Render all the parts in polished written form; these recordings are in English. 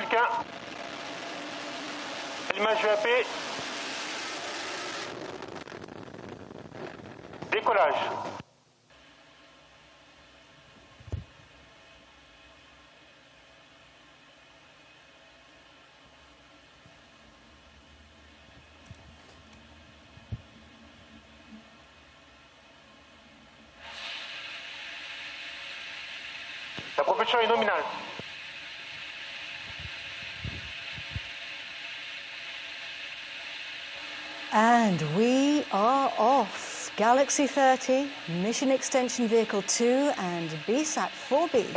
quelqu'un? Allumage VAP. Décollage. La propulsion est nominale. And we are off. Galaxy 30, Mission Extension Vehicle-2 and BSAT-4b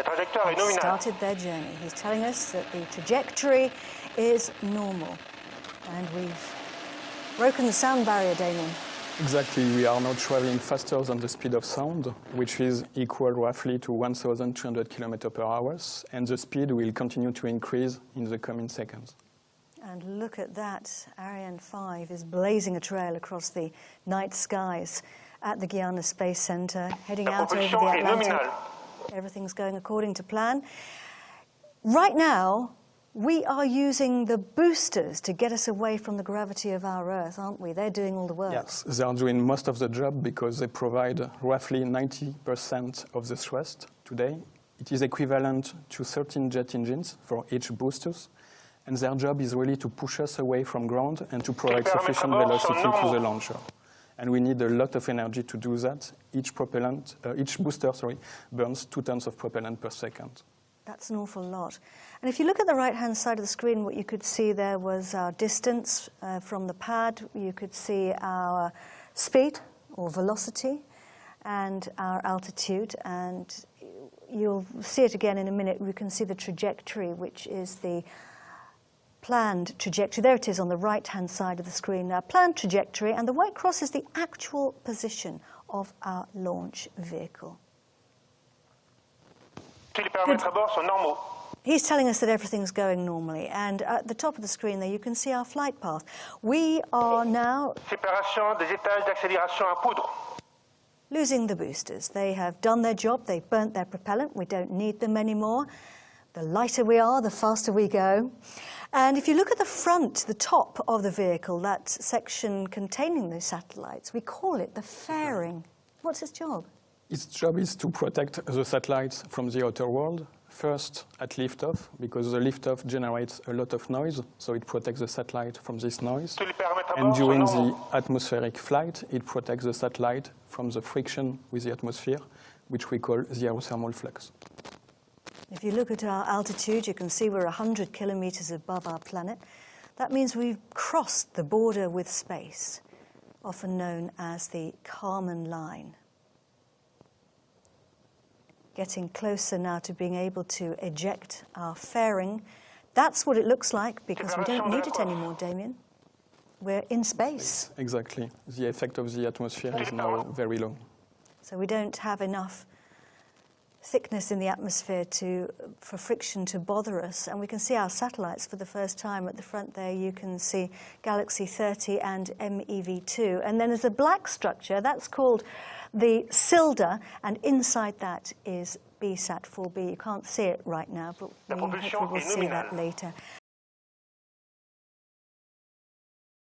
have started their journey. He's telling us that the trajectory is normal. And we've broken the sound barrier, Damien. Exactly. We are now traveling faster than the speed of sound, which is equal roughly to 1,200 km per hour. And the speed will continue to increase in the coming seconds. And look at that, Ariane-5 is blazing a trail across the night skies at the Guiana Space Center, heading out over the Atlantic. Everything's going according to plan. Right now, we are using the boosters to get us away from the gravity of our Earth, aren't we? They're doing all the work. Yes, they are doing most of the job because they provide roughly 90% of the thrust today. It is equivalent to 13 jet engines for each boosters. And their job is really to push us away from ground and to provide sufficient velocity to the launcher. And we need a lot of energy to do that. Each booster burns 2 tons of propellant per second. That's an awful lot. And if you look at the right-hand side of the screen, what you could see there was our distance from the pad. You could see our speed or velocity and our altitude. And you'll see it again in a minute. We can see the trajectory, which is the planned trajectory. There it is on the right-hand side of the screen. Now, planned trajectory, and the white cross is the actual position of our launch vehicle. He's telling us that everything's going normally, and at the top of the screen there you can see our flight path. We are now losing the boosters. They have done their job, they've burnt their propellant, we don't need them anymore. The lighter we are, the faster we go. And if you look at the front, the top of the vehicle, that section containing the satellites, we call it the fairing. What's its job? Its job is to protect the satellites from the outer world. First, at liftoff, because the liftoff generates a lot of noise, so it protects the satellite from this noise. And during the atmospheric flight, it protects the satellite from the friction with the atmosphere, which we call the aerothermal flux. If you look at our altitude, you can see we're 100 kilometers above our planet. That means we've crossed the border with space, often known as the Kármán line. Getting closer now to being able to eject our fairing. That's what it looks like because we don't need it anymore, Damien. We're in space. Exactly. The effect of the atmosphere is now very low. So we don't have enough thickness in the atmosphere for friction to bother us. And we can see our satellites for the first time. At the front there, you can see Galaxy 30 and MEV-2. And then there's a black structure, that's called the cylinder, and inside that is BSAT-4b. You can't see it right now, but hopefully we'll see that later.